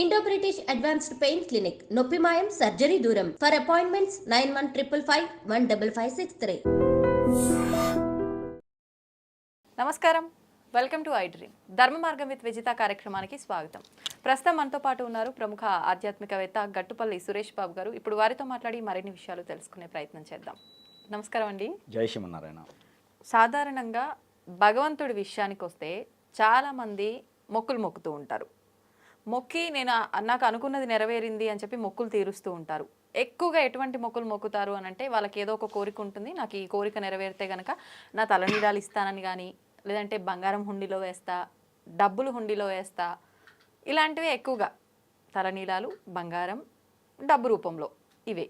Indo British advanced pain clinic నొప్పి మాయం surgery దూరం ఫర్ అపాయింట్మెంట్స్ 9155515563. నమస్కారం, వెల్కమ్ టు ఐ డ్రీమ్. ధర్మ మార్గం విత్ విజిత కార్యక్రమానికి స్వాగతం. ప్రస్తుతం మనతో పాటు ఉన్నారు ప్రముఖ ఆధ్యాత్మికవేత్త గట్టుపల్లి సురేష్ బాబు గారు. ఇప్పుడు వారితో మాట్లాడి మరిన్ని విషయాలు తెలుసుకునే ప్రయత్నం చేద్దాం. నమస్కారం అండి. జై శ్రీమన్నారాయణ. సాధారణంగా భగవంతుడి విషయానికి వస్తే చాలామంది మొక్కులు మొక్కుతూ ఉంటారు. మొక్కి నాకు అనుకున్నది నెరవేరింది అని చెప్పి మొక్కులు తీరుస్తూ ఉంటారు. ఎక్కువగా ఎటువంటి మొక్కులు మొక్కుతారు అని అంటే వాళ్ళకి ఏదో ఒక కోరిక ఉంటుంది. నాకు ఈ కోరిక నెరవేరితే కనుక నా తలనీడాలు ఇస్తానని కానీ, లేదంటే బంగారం హుండీలో వేస్తా, డబ్బులు హుండీలో వేస్తా, ఇలాంటివి ఎక్కువగా తలనీలాలు, బంగారం, డబ్బు రూపంలో ఇవే.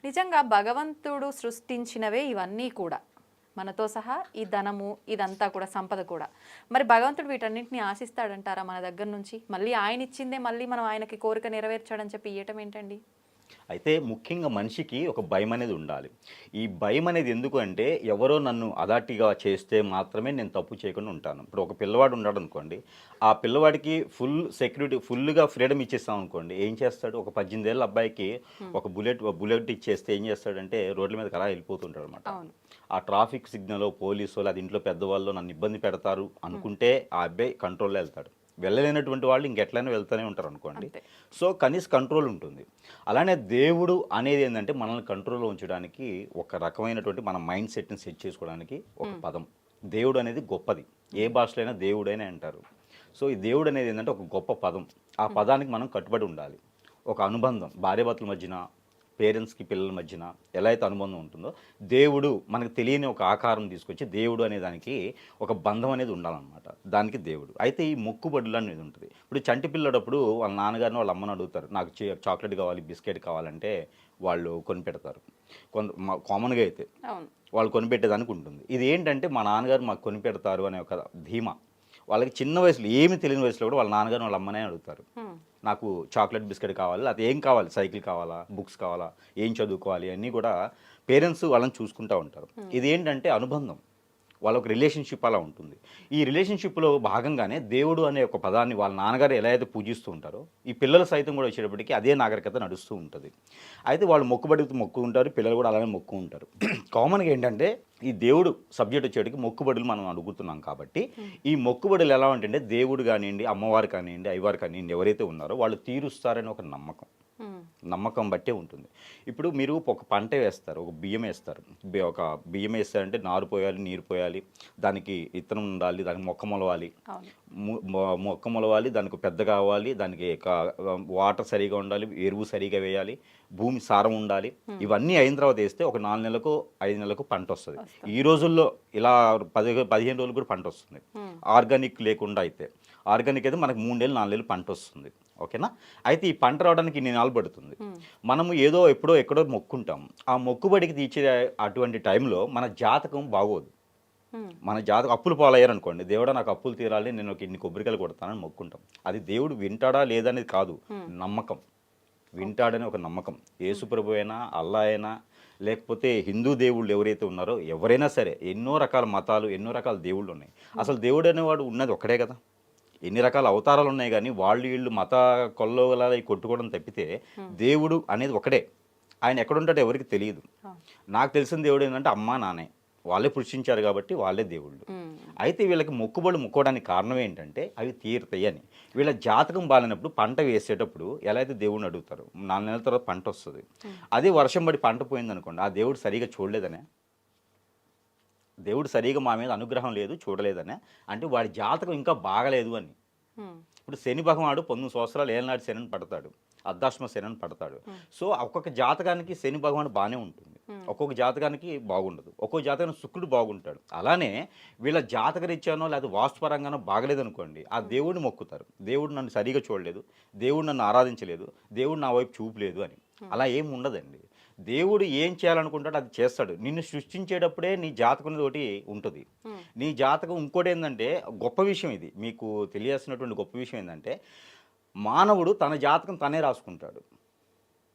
నిజంగా భగవంతుడు సృష్టించినవే ఇవన్నీ కూడా, మనతో సహా ఈ ధనము ఇదంతా కూడా సంపద కూడా. మరి భగవంతుడు వీటన్నింటినీ ఆశిస్తాడంటారా మన దగ్గర నుంచి? మళ్ళీ ఆయన ఇచ్చిందే మళ్ళీ మనం ఆయనకి కోరిక నెరవేర్చాడని చెప్పి ఇవ్వటం ఏంటండి? అయితే ముఖ్యంగా మనిషికి ఒక భయం అనేది ఉండాలి. ఈ భయం అనేది ఎందుకు అంటే, ఎవరో నన్ను అదాటిగా చేస్తే మాత్రమే నేను తప్పు చేయకుండా ఉంటాను. ఇప్పుడు ఒక పిల్లవాడు ఉన్నాడు అనుకోండి, ఆ పిల్లవాడికి ఫుల్ సెక్యూరిటీ, ఫుల్గా ఫ్రీడమ్ ఇచ్చేస్తాం అనుకోండి, ఏం చేస్తాడు? ఒక 18 ఏళ్ళ అబ్బాయికి ఒక బుల్లెట్ ఇచ్చేస్తే ఏం చేస్తాడంటే రోడ్ల మీదకి అలా వెళ్ళిపోతుంటాడు అనమాట. ఆ ట్రాఫిక్ సిగ్నల్, పోలీసు వాళ్ళు, అది ఇంట్లో పెద్దవాళ్ళు నన్ను ఇబ్బంది పెడతారు అనుకుంటే ఆ అబ్బాయి కంట్రోల్లో వెళ్తాడు. వెళ్ళలేనటువంటి వాళ్ళు ఇంకెట్లయినా వెళ్తూనే ఉంటారు అనుకోండి. సో కనీస కంట్రోల్ ఉంటుంది. అలానే దేవుడు అనేది ఏంటంటే మనల్ని కంట్రోల్లో ఉంచడానికి ఒక రకమైనటువంటి మన మైండ్ సెట్ని సెట్ చేసుకోవడానికి ఒక పదం. దేవుడు అనేది గొప్పది. ఏ భాషలో అయినా దేవుడైనా అంటారు. సో ఈ దేవుడు అనేది ఏంటంటే ఒక గొప్ప పదం. ఆ పదానికి మనం కట్టుబడి ఉండాలి. ఒక అనుబంధం, భార్యాభర్తల మధ్యన, పేరెంట్స్కి పిల్లల మధ్యన ఎలా అయితే అనుబంధం ఉంటుందో, దేవుడు మనకు తెలియని ఒక ఆకారం తీసుకొచ్చి దేవుడు అనే దానికి ఒక బంధం అనేది ఉండాలన్నమాట. దానికి దేవుడు. అయితే ఈ మొక్కుబడులు అనేది ఉంటుంది. ఇప్పుడు చంటి పిల్లడప్పుడు వాళ్ళ నాన్నగారిని వాళ్ళ అమ్మని అడుగుతారు, నాకు చాక్లెట్ కావాలి, బిస్కెట్ కావాలంటే వాళ్ళు కొనిపెడతారు. కామన్గా అయితే వాళ్ళు కొనిపెట్టేదానికి ఉంటుంది. ఇది ఏంటంటే మా నాన్నగారు మాకు కొనిపెడతారు అనే ఒక ధీమా. వాళ్ళకి చిన్న వయసులో, ఏమి తెలియని వయసులో కూడా వాళ్ళ నాన్నగారు వాళ్ళ అమ్మనే అడుగుతారు, నాకు చాక్లెట్ బిస్కెట్ కావాలి, అది ఏం కావాలి, సైకిల్ కావాలా, బుక్స్ కావాలా, ఏం చదువుకోవాలి, అన్నీ కూడా పేరెంట్స్ వాళ్ళని చూసుకుంటూ ఉంటారు. ఇది ఏంటంటే అనుబంధం, వాళ్ళ ఒక రిలేషన్షిప్ అలా ఉంటుంది. ఈ రిలేషన్షిప్లో భాగంగానే దేవుడు అనే ఒక పదాన్ని వాళ్ళ నాన్నగారు ఎలా అయితే పూజిస్తూ ఉంటారో, ఈ పిల్లలు సైతం కూడా వచ్చేటప్పటికి అదే నాగరికత నడుస్తూ ఉంటుంది. అయితే వాళ్ళు మొక్కు ఉంటారు, పిల్లలు కూడా అలానే మొక్కు ఉంటారు. కామన్గా ఏంటంటే ఈ దేవుడు సబ్జెక్ట్ వచ్చేటికి మొక్కుబడులు మనం అడుగుతున్నాం కాబట్టి, ఈ మొక్కుబడులు ఎలా ఉంటుంటే దేవుడు కానివ్వండి, అమ్మవారు కానివ్వండి, అయ్యవారు కానివ్వండి, ఎవరైతే ఉన్నారో వాళ్ళు తీరుస్తారని ఒక నమ్మకం బట్టే ఉంటుంది. ఇప్పుడు మీరు ఒక పంట వేస్తారు, ఒక బియ్యం వేస్తారు. ఒక బియ్యం వేస్తారంటే నారు పోయాలి, నీరు పోయాలి, దానికి విత్తనం ఉండాలి, దానికి మొక్క మొలవాలి, దానికి పెద్ద కావాలి, దానికి వాటర్ సరిగా ఉండాలి, ఎరువు సరిగా వేయాలి, భూమి సారం ఉండాలి. ఇవన్నీ అయిన తర్వాత వేస్తే ఒక 4 నెలలకు 5 నెలలకు పంట వస్తుంది. ఈ రోజుల్లో ఇలా 15 రోజులు కూడా పంట వస్తుంది. ఆర్గానిక్ లేకుండా అయితే, ఆర్గానిక్ అయితే మనకు 3 నెలలు 4 నెలలు పంట వస్తుంది. ఓకేనా? అయితే ఈ పంట రావడానికి 2 నెలలు పడుతుంది. మనము ఏదో ఎక్కడో మొక్కుంటాం. ఆ మొక్కుబడికి తీర్చే అటువంటి టైంలో మన జాతకం బాగోదు. మన జాతకం అప్పులు పాలయ్యారనుకోండి, దేవుడా నాకు అప్పులు తీరాలి, నేను ఒక ఇన్ని కొబ్బరికాయలు కొడతానని మొక్కుంటాం. అది దేవుడు వింటాడా లేదనేది కాదు, నమ్మకం. వింటాడని ఒక నమ్మకం. యేసుప్రభు అయినా, అల్లా అయినా, లేకపోతే హిందూ దేవుళ్ళు ఎవరైతే ఉన్నారో, ఎవరైనా సరే, ఎన్నో రకాల మతాలు, ఎన్నో రకాల దేవుళ్ళు ఉన్నాయి. అసలు దేవుడు అనేవాడు ఉన్నది ఒక్కడే కదా. ఎన్ని రకాల అవతారాలు ఉన్నాయి, కానీ వీళ్ళు మత కొల్లోగల కొట్టుకోవడం తప్పితే దేవుడు అనేది ఒకడే. ఆయన ఎక్కడుంటాడో ఎవరికి తెలియదు. నాకు తెలిసిన దేవుడు ఏంటంటే అమ్మా నాన్నే, వాళ్ళే పుష్టించారు కాబట్టి వాళ్ళే దేవుళ్ళు. అయితే వీళ్ళకి మొక్కుబడులు మొక్కోవడానికి కారణం ఏంటంటే అవి తీరుతాయి అని. వీళ్ళ జాతకం బాగాలేనప్పుడు పంట వేసేటప్పుడు ఎలా అయితే దేవుడిని అడుగుతారు, 4 నెలల తర్వాత పంట వస్తుంది. అదే వర్షం పడి పంట పోయిందనుకోండి, ఆ దేవుడు సరిగా చూడలేదనే, దేవుడు సరిగా మా మీద అనుగ్రహం లేదు, చూడలేదనే, అంటే వాడి జాతకం ఇంకా బాగలేదు అని. ఇప్పుడు శని భగవానుడు 19 సంవత్సరాలు ఏళ్ళనాడు శని పడతాడు, అర్ధాశ్మ శని పడతాడు. సో ఒక్కొక్క జాతకానికి శని భగవానుడు బాగానే ఉంటుంది, ఒక్కొక్క జాతకానికి బాగుండదు, ఒక్కొక్క జాతకానికి శుక్రుడు బాగుంటాడు. అలానే వీళ్ళ జాతక రీత్యానో లేదా వాస్తుపరంగానో బాగలేదనుకోండి, ఆ దేవుడిని మొక్కుతారు, దేవుడు నన్ను సరిగా చూడలేదు, దేవుడు నన్ను ఆరాధించలేదు, దేవుడు నా వైపు చూపలేదు అని. అలా ఏం ఉండదండి. దేవుడు ఏం చేయాలనుకుంటాడో అది చేస్తాడు. నిన్ను సృష్టించేటప్పుడే నీ జాతకం ఒకటి ఉంటుంది. నీ జాతకం ఇంకోటి ఏంటంటే గొప్ప విషయం, ఇది మీకు తెలియాల్సినటువంటి గొప్ప విషయం ఏంటంటే, మానవుడు తన జాతకం తనే రాసుకుంటాడు.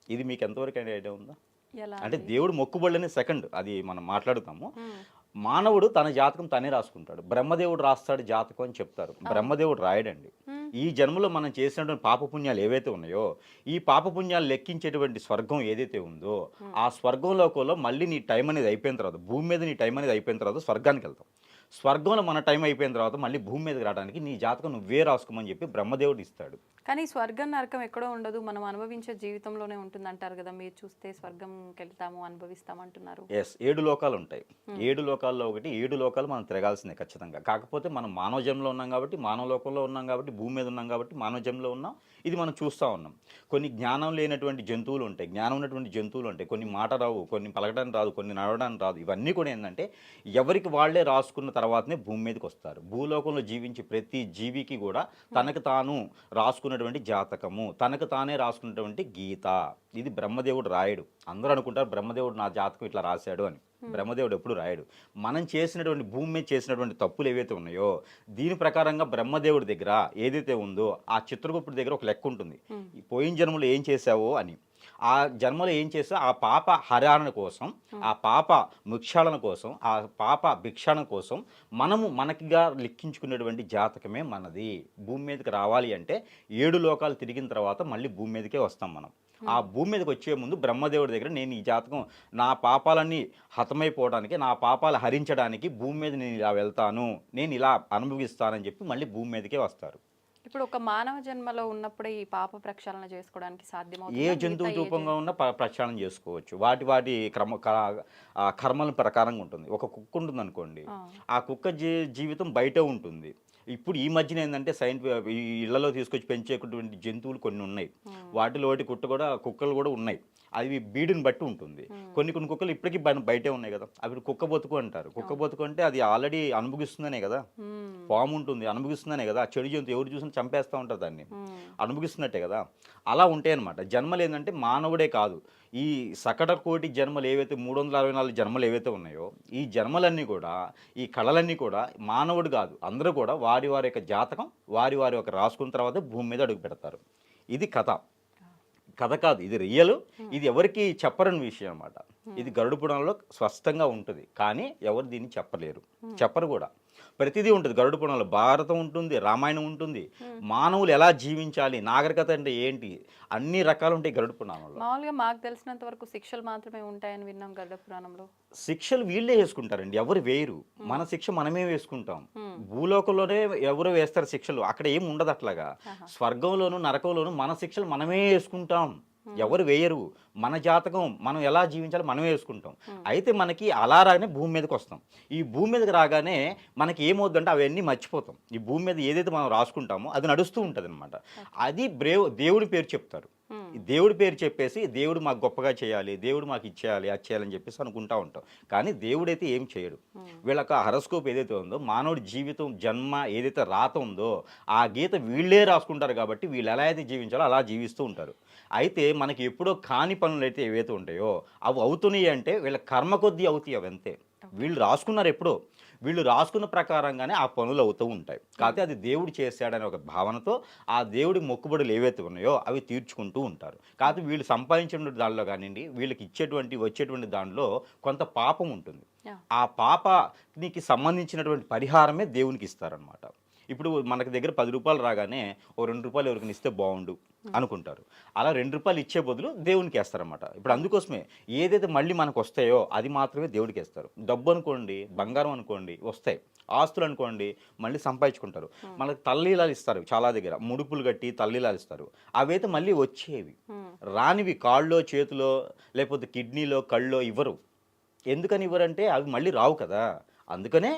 ఇది మీకు ఎంతవరకు ఐడియా ఉందా? అంటే దేవుడు మొక్కుబడులని సెకండ్, అది మనం మాట్లాడుతాము. మానవుడు తన జాతకం తనే రాసుకుంటాడు. బ్రహ్మదేవుడు రాస్తాడు జాతకం అని చెప్తారు. బ్రహ్మదేవుడు రాయడండి. ఈ జన్మలో మనం చేసినటువంటి పాపపుణ్యాలు ఏవైతే ఉన్నాయో ఈ పాపపుణ్యాలు లెక్కించేటువంటి స్వర్గం ఏదైతే ఉందో ఆ స్వర్గం లోకంలో మళ్ళీ నీ టైం అనేది అయిపోయిన తర్వాత భూమి మీద నీ టైం అనేది అయిపోయిన తర్వాత స్వర్గానికి వెళ్తాం. స్వర్గంలో మన టైం అయిపోయిన తర్వాత మళ్ళీ భూమి మీదకి రావడానికి నీ జాతకం నువ్వే రాసుకోమని చెప్పి బ్రహ్మదేవుడు ఇస్తాడు. కానీ స్వర్గం నరకం ఎక్కడో ఉండదు, మనం అనుభవించే జీవితంలోనే ఉంటుంది అంటారు కదా. మీరు చూస్తే స్వర్గంకి వెళ్తాము అనుభవిస్తామంటున్నారు. ఎస్, 7 లోకాలు ఉంటాయి. 7 లోకాల్లో ఒకటి 7 లోకాలు మనం తిరగాల్సిందే ఖచ్చితంగా. కాకపోతే మనం మానవ జన్మలో ఉన్నాం కాబట్టి, మానవ లోకంలో ఉన్నాం కాబట్టి, భూమి మీద ఉన్నాం కాబట్టి మానవ జన్మలో ఉన్నాం. ఇది మనం చూస్తూ ఉన్నాం. కొన్ని జ్ఞానం లేనటువంటి జంతువులు ఉంటాయి, జ్ఞానం ఉన్నటువంటి జంతువులు ఉంటాయి. కొన్ని మాట రావు, కొన్ని పలకడానికి రాదు, కొన్ని నడవడానికి రాదు. ఇవన్నీ కూడా ఏంటంటే ఎవరికి వాళ్ళే రాసుకున్న తర్వాతనే భూమి మీదకి వస్తారు. భూలోకంలో జీవించే ప్రతి జీవికి కూడా తనకు తాను రాసుకున్నటువంటి జాతకము, తనకు తానే రాసుకున్నటువంటి గీత, ఇది బ్రహ్మదేవుడు రాయడు. అందరూ అనుకుంటారు బ్రహ్మదేవుడు నా జాతకం ఇట్లా రాశాడు అని. బ్రహ్మదేవుడు ఎప్పుడు రాయడు. మనం చేసినటువంటి భూమి మీద చేసినటువంటి తప్పులు ఏవైతే ఉన్నాయో దీని ప్రకారంగా బ్రహ్మదేవుడి దగ్గర ఏదైతే ఉందో ఆ చిత్రగుప్తుడి దగ్గర ఒక లెక్క ఉంటుంది. పోయిన జన్మలో ఏం చేశావో అని. ఆ జన్మలో ఏం చేసా ఆ పాప హరణ కోసం, ఆ పాప ముక్షాళన కోసం, ఆ పాప భిక్షాళన కోసం మనకిగా లెక్కించుకునేటువంటి జాతకమే మనది. భూమి మీదకి రావాలి అంటే 7 లోకాలు తిరిగిన తర్వాత మళ్ళీ భూమి మీదకే వస్తాం మనం. ఆ భూమి మీదకి వచ్చే ముందు బ్రహ్మదేవుడి దగ్గర నేను ఈ జాతకం నా పాపాలన్నీ హతమైపోవడానికి, నా పాపాలు హరించడానికి భూమి మీద నేను ఇలా వెళ్తాను, నేను ఇలా అనుభవిస్తానని చెప్పి మళ్ళీ భూమి మీదకే వస్తారు. ఇప్పుడు ఒక మానవ జన్మలో ఉన్నప్పుడే ఈ పాప ప్రక్షాళన చేసుకోవడానికి సాధ్యమవుతుంది. ఏ జంతువు రూపంగా ఉన్నా ప్రక్షాళన చేసుకోవచ్చు. వాటి కర్మల ప్రకారంగా ఉంటుంది. ఒక కుక్క ఉంటుంది అనుకోండి, ఆ కుక్క జీవితం బయట ఉంటుంది. ఇప్పుడు ఈ మధ్యన ఏంటంటే ఈ ఇళ్లలో తీసుకొచ్చి పెంచేటువంటి జంతువులు కొన్ని ఉన్నాయి. వాటిలో కుక్కలు కూడా ఉన్నాయి. అవి బీడుని బట్టి ఉంటుంది. కొన్ని కుక్కలు ఇప్పటికీ బయటే ఉన్నాయి కదా, అవి కుక్క బతుకు అంటారు. కుక్క బతుకు అంటే అది ఆల్రెడీ అనుభవిస్తుందనే కదా. పాము ఉంటుంది, అనుభవిస్తుందనే కదా. చెడు జంతువు ఎవరు చూసినా చంపేస్తూ ఉంటారు, దాన్ని అనుభవిస్తున్నట్టే కదా. అలా ఉంటాయి అనమాట జన్మలు. ఏంటంటే మానవుడే కాదు, ఈ సకట కోటి జన్మలు ఏవైతే 364 జన్మలు ఏవైతే ఉన్నాయో ఈ జన్మలన్నీ కూడా, ఈ కళలన్నీ కూడా మానవుడు కాదు, అందరూ కూడా వారి యొక్క జాతకం వారి యొక్క రాసుకున్న తర్వాత భూమి మీద అడుగు పెడతారు. ఇది కథ కాదు, ఇది రియల్. ఇది ఎవరికి చెప్పరని విషయం అన్నమాట. ఇది గరుడ పురాణంలో స్పష్టంగా ఉంటుంది, కానీ ఎవరు దీన్ని చెప్పరు కూడా. ప్రతిదీ ఉంటుంది గరుడ పురాణంలో. భారతం ఉంటుంది, రామాయణం ఉంటుంది, మానవులు ఎలా జీవించాలి, నాగరికత అంటే ఏంటి, అన్ని రకాలు ఉంటాయి గరుడ పురాణంలో. మామూలుగా మాకు తెలిసినంత వరకు శిక్షలు మాత్రమే ఉంటాయని విన్నాం గరుడ పురాణంలో. శిక్షలు వీళ్ళే వేసుకుంటారండి, ఎవరు వేయరు. మన శిక్ష మనమే వేసుకుంటాం. భూలోకంలోనే ఎవరు వేస్తారు శిక్షలు, అక్కడ ఏం ఉండదు అట్లాగా. స్వర్గంలోను నరకంలోను మన శిక్షలు మనమే వేసుకుంటాం, ఎవరు వేయరు. మన జాతకం మనం ఎలా జీవించాలో మనమే వేసుకుంటాం. అయితే మనకి అలా రాగానే భూమి మీదకి వస్తాం. ఈ భూమి మీదకి రాగానే మనకి ఏమవుద్దంటే అవన్నీ మర్చిపోతాం. ఈ భూమి మీద ఏదైతే మనం రాసుకుంటామో అది నడుస్తూ ఉంటుంది అనమాట. అది దేవుడి పేరు చెప్తారు. దేవుడి పేరు చెప్పేసి దేవుడు మాకు గొప్పగా చేయాలి, దేవుడు మాకు ఇచ్చేయాలి, అది చేయాలని చెప్పేసి అనుకుంటా ఉంటాం. కానీ దేవుడైతే ఏం చేయడు. వీళ్ళకి హరస్కోప్ ఏదైతే ఉందో, మానవుడి జీవితం జన్మ ఏదైతే రాత ఉందో ఆ గీత వీళ్ళే రాసుకుంటారు. కాబట్టి వీళ్ళు ఎలా అయితే జీవించాలో అలా జీవిస్తూ ఉంటారు. అయితే మనకి ఎప్పుడో కాని పనులు అయితే ఏవైతే ఉంటాయో అవి అవుతున్నాయి అంటే వీళ్ళ కర్మ కొద్దీ అవుతాయి. అవి అంతే, వీళ్ళు రాసుకున్నారు ఎప్పుడో, వీళ్ళు రాసుకున్న ప్రకారంగానే ఆ పనులు అవుతూ ఉంటాయి. కాకపోతే అది దేవుడు చేశాడనే ఒక భావనతో ఆ దేవుడి మొక్కుబడులు ఏవైతే ఉన్నాయో అవి తీర్చుకుంటూ ఉంటారు. కాకపోతే వీళ్ళు సంపాదించిన దానిలో కానివ్వండి, వీళ్ళకి వచ్చేటువంటి దానిలో కొంత పాపం ఉంటుంది. ఆ పాపానికి సంబంధించినటువంటి పరిహారమే దేవునికి ఇస్తారనమాట. ఇప్పుడు మనకి దగ్గర 10 రూపాయలు రాగానే ఓ 2 రూపాయలు ఎవరికైనా ఇస్తే బాగుండు అనుకుంటారు. అలా 2 రూపాయలు ఇచ్చే బదులు దేవునికి వేస్తారనమాట. ఇప్పుడు అందుకోసమే ఏదైతే మళ్ళీ మనకు వస్తాయో అది మాత్రమే దేవుడికి వేస్తారు. డబ్బు అనుకోండి, బంగారం అనుకోండి వస్తాయి, ఆస్తులు అనుకోండి మళ్ళీ సంపాదించుకుంటారు. మనకు తల్లీలాలు ఇస్తారు, చాలా దగ్గర ముడుపులు కట్టి తల్లీలాలు ఇస్తారు. అవైతే మళ్ళీ వచ్చేవి, రానివి కాళ్ళలో చేతిలో లేకపోతే కిడ్నీలో కళ్ళలో ఇవ్వరు. ఎందుకని ఇవ్వరంటే అవి మళ్ళీ రావు కదా. అందుకనే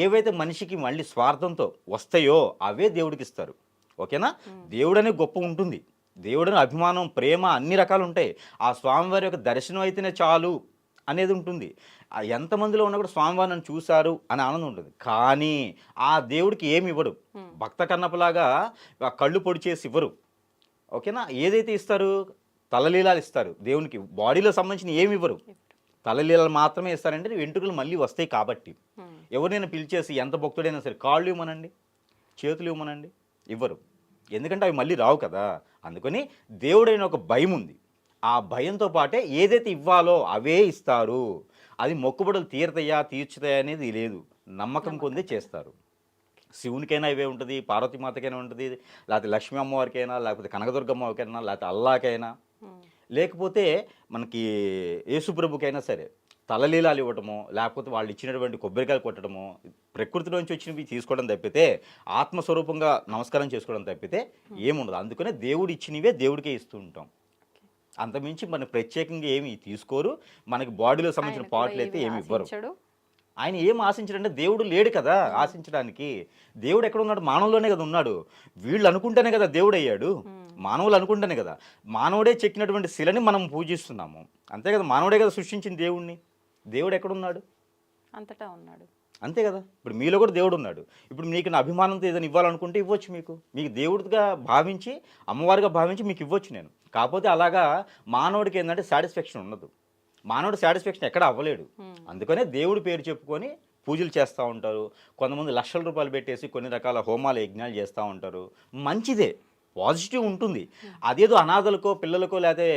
ఏవైతే మనిషికి మళ్ళీ స్వార్థంతో వస్తాయో అవే దేవుడికి ఇస్తారు. ఓకేనా. దేవుడనే గొప్ప ఉంటుంది, దేవుడని అభిమానం, ప్రేమ అన్ని రకాలు ఉంటాయి. ఆ స్వామివారి యొక్క దర్శనం అయితేనే చాలు అనేది ఉంటుంది. ఎంతమందిలో ఉన్నా కూడా స్వామివారు నన్ను చూశారు అని ఆనందం ఉంటుంది. కానీ ఆ దేవుడికి ఏమి ఇవ్వడు. భక్త కన్నప్పలాగా కళ్ళు పొడి చేసి ఇవ్వరు. ఓకేనా. ఏదైతే ఇస్తారు, తలలీలాలు ఇస్తారు. దేవునికి బాడీలో సంబంధించిన ఏమి ఇవ్వరు, తలలీలలు మాత్రమే ఇస్తారంటే వెంట్రుకలు మళ్ళీ వస్తాయి. కాబట్టి ఎవరినైనా పిలిచేసి ఎంత భక్తుడైనా సరే కాళ్ళు ఇవ్వమనండి, చేతులు ఇవ్వమనండి, ఇవ్వరు. ఎందుకంటే అవి మళ్ళీ రావు కదా. అందుకని దేవుడైన ఒక భయం ఉంది. ఆ భయంతో పాటే ఏదైతే ఇవ్వాలో అవే ఇస్తారు. అది మొక్కుబడులు తీరుతాయా తీర్చుతాయా అనేది లేదు, నమ్మకం కొందే చేస్తారు. శివునికైనా ఇవే ఉంటుంది, పార్వతీమాతకైనా ఉంటుంది, లేకపోతే లక్ష్మీ అమ్మవారికైనా, లేకపోతే కనకదుర్గమ్మకైనా, లేకపోతే అల్లాకైనా, లేకపోతే మనకి యేసుప్రభుకైనా సరే తలలీలాలు ఇవ్వటము, లేకపోతే వాళ్ళు ఇచ్చినటువంటి కొబ్బరికాయలు కొట్టడము, ప్రకృతిలోంచి వచ్చినవి తీసుకోవడం తప్పితే, ఆత్మస్వరూపంగా నమస్కారం చేసుకోవడం తప్పితే ఏముండదు. అందుకనే దేవుడు ఇచ్చినవే దేవుడికే ఇస్తూ ఉంటాం. అంతమించి మనకు ప్రత్యేకంగా ఏమి తీసుకోరు. మనకి బాడీలో సంబంధించిన పార్ట్లు అయితే ఏమి ఇవ్వరు. ఆయన ఏం ఆశించడంటే దేవుడు లేడు కదా ఆశించడానికి. దేవుడు ఎక్కడ ఉన్నాడు? మానవులోనే కదా ఉన్నాడు. వీళ్ళు అనుకుంటేనే కదా దేవుడు అయ్యాడు. మానవులు అనుకుంటేనే కదా. మానవుడే చెక్కినటువంటి శిలని మనం పూజిస్తున్నాము, అంతే కదా. మానవుడే కదా సృష్టించిన దేవుణ్ణి. దేవుడు ఎక్కడున్నాడు? అంతటా ఉన్నాడు, అంతే కదా. ఇప్పుడు మీలో కూడా దేవుడు ఉన్నాడు. ఇప్పుడు మీకు నా అభిమానంతో ఏదైనా ఇవ్వాలనుకుంటే ఇవ్వచ్చు. మీకు దేవుడిగా భావించి, అమ్మవారిగా భావించి మీకు ఇవ్వచ్చు నేను. కాకపోతే అలాగా మానవుడికి ఏంటంటే సాటిస్ఫాక్షన్ ఉండదు. మానవుడు సాటిస్ఫాక్షన్ ఎక్కడ అవ్వలేడు. అందుకనే దేవుడి పేరు చెప్పుకొని పూజలు చేస్తూ ఉంటారు. కొంతమంది లక్షల రూపాయలు పెట్టేసి కొన్ని రకాల హోమాలు యజ్ఞాలు చేస్తూ ఉంటారు. మంచిదే, పాజిటివ్ ఉంటుంది. అదేదో అనాథలకో పిల్లలకో లేకపోతే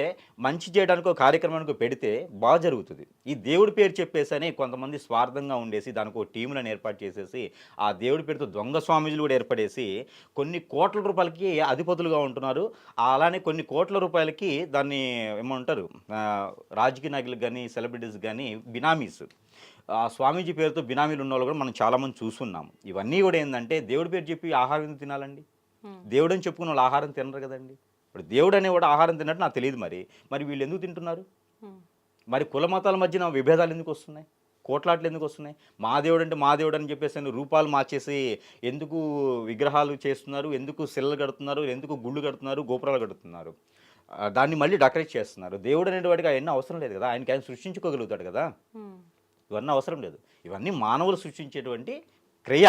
మంచి చేయడానికో కార్యక్రమానికో పెడితే బాగా జరుగుతుంది. ఈ దేవుడి పేరు చెప్పేసని కొంతమంది స్వార్థంగా ఉండేసి దానికి ఒక టీములను ఏర్పాటు చేసేసి ఆ దేవుడి పేరుతో దొంగ స్వామీజీలు కూడా ఏర్పడేసి కొన్ని కోట్ల రూపాయలకి అధిపతులుగా ఉంటున్నారు. అలానే కొన్ని కోట్ల రూపాయలకి దాన్ని ఏమంటారు, రాజకీయ నాయకులకు కానీ సెలబ్రిటీస్ కానీ బినామీస్, ఆ స్వామీజీ పేరుతో బినామీలు ఉన్న వాళ్ళు కూడా మనం చాలామంది చూస్తున్నాము. ఇవన్నీ కూడా ఏంటంటే దేవుడి పేరు చెప్పి ఆహారం తినాలండి. దేవుడు అని చెప్పుకున్న వాళ్ళు ఆహారం తినరు కదండి. ఇప్పుడు దేవుడు అనేవాడు ఆహారం తిన్నట్టు నాకు తెలియదు. మరి వీళ్ళు ఎందుకు తింటున్నారు? మరి కుల మతాల మధ్యన విభేదాలు ఎందుకు వస్తున్నాయి? కోట్లాట్లు ఎందుకు వస్తున్నాయి? మా దేవుడు అంటే మా దేవుడు అని చెప్పేసి రూపాలు మార్చేసి ఎందుకు విగ్రహాలు చేస్తున్నారు? ఎందుకు శిలలు కడుతున్నారు? ఎందుకు గుళ్ళు కడుతున్నారు? గోపురాలు కడుతున్నారు? దాన్ని మళ్ళీ డెకరేట్ చేస్తున్నారు. దేవుడు అనేవాడికి అవన్నీ అవసరం లేదు కదా. ఆయన సృష్టించుకోగలుగుతాడు కదా. ఇవన్నీ అవసరం లేదు. ఇవన్నీ మానవులు సృష్టించేటువంటి క్రియ,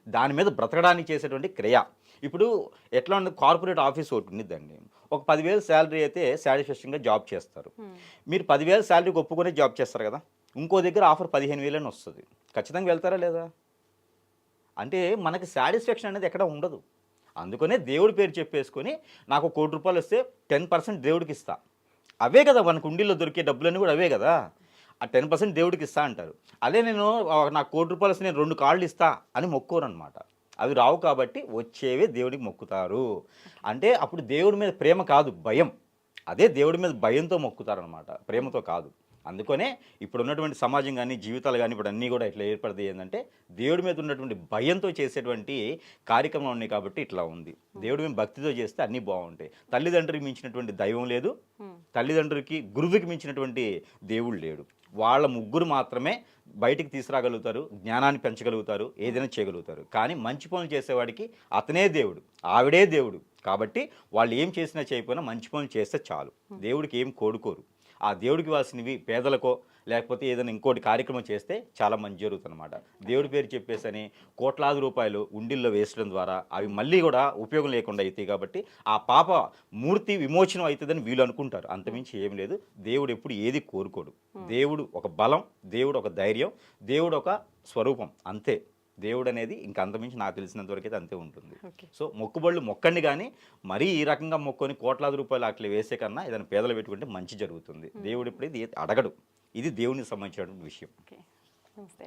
దాని మీద బ్రతకడానికి చేసేటువంటి క్రియ. ఇప్పుడు ఎట్లా ఉంది, కార్పొరేట్ ఆఫీస్ ఒకటి ఉండిద్దండి. ఒక 10,000 శాలరీ అయితే సాటిస్ఫాక్షన్గా జాబ్ చేస్తారు. మీరు 10,000 శాలరీకి ఒప్పుకునే జాబ్ చేస్తారు కదా. ఇంకో దగ్గర ఆఫర్ 15,000 అని వస్తుంది. ఖచ్చితంగా వెళ్తారా లేదా? అంటే మనకి సాటిస్ఫాక్షన్ అనేది ఎక్కడ ఉండదు. అందుకనే దేవుడి పేరు చెప్పేసుకొని నాకు ₹1,00,00,000 వస్తే 10% దేవుడికి ఇస్తా. అవే కదా మనకు ఉండిలో దొరికే డబ్బులన్నీ కూడా అవే కదా. ఆ 10% దేవుడికి ఇస్తా అంటారు. అదే నేను నాకు ₹1,00,00,000 వస్తే నేను 2 కార్లు ఇస్తా అని మొక్కోరు అనమాట. అవి రావు కాబట్టి వచ్చేవే దేవుడికి మొక్కుతారు. అంటే అప్పుడు దేవుడి మీద ప్రేమ కాదు, భయం. అదే దేవుడి మీద భయంతో మొక్కుతారనమాట, ప్రేమతో కాదు. అందుకనే ఇప్పుడు ఉన్నటువంటి సమాజం కానీ జీవితాలు కానీ ఇప్పుడు అన్నీ కూడా ఇట్లా ఏర్పడతాయి. ఏంటంటే దేవుడి మీద ఉన్నటువంటి భయంతో చేసేటువంటి కార్యక్రమాలు ఉన్నాయి కాబట్టి ఇట్లా ఉంది. దేవుడి మీద భక్తితో చేస్తే అన్నీ బాగుంటాయి. తల్లిదండ్రులకి మించినటువంటి దైవం లేదు, తల్లిదండ్రులకి గురువుకి మించినటువంటి దేవుడు లేడు. వాళ్ళ ముగ్గురు మాత్రమే బయటికి తీసుకురాగలుగుతారు, జ్ఞానాన్ని పెంచగలుగుతారు, ఏదైనా చేయగలుగుతారు. కానీ మంచి పనులు చేసేవాడికి అతనే దేవుడు, ఆవిడే దేవుడు. కాబట్టి వాళ్ళు ఏం చేసినా చేయకపోయినా మంచి పనులు చేస్తే చాలు. దేవుడికి ఏం కోరుకోరు. ఆ దేవుడికి ఇవ్వాల్సినవి పేదలకో లేకపోతే ఏదైనా ఇంకోటి కార్యక్రమం చేస్తే చాలా మంచి జరుగుతుంది అనమాట. దేవుడి పేరు చెప్పేసని కోట్లాది రూపాయలు ఉండిల్లో వేసడం ద్వారా అవి మళ్ళీ కూడా ఉపయోగం లేకుండా అవుతాయి. కాబట్టి ఆ పాప మూర్తి విమోచనం అవుతుందని వీళ్ళు అనుకుంటారు. అంతమించి ఏం లేదు. దేవుడు ఎప్పుడు ఏది కోరుకోడు. దేవుడు ఒక బలం, దేవుడు ఒక ధైర్యం, దేవుడు ఒక స్వరూపం, అంతే. దేవుడు అనేది ఇంకా అంతమించి నాకు తెలిసినంత వరకు అయితే అంతే ఉంటుంది. సో మొక్కుబళ్ళు మొక్కండి, కానీ మరీ ఈ రకంగా మొక్కొని కోట్లాది రూపాయలు అట్లా వేసే కన్నా ఏదైనా పేదలు పెట్టుకుంటే మంచి జరుగుతుంది. దేవుడు ఇప్పుడు ఇది అడగడు. ఇది దేవునికి సంబంధించినటువంటి విషయం. నమస్తే.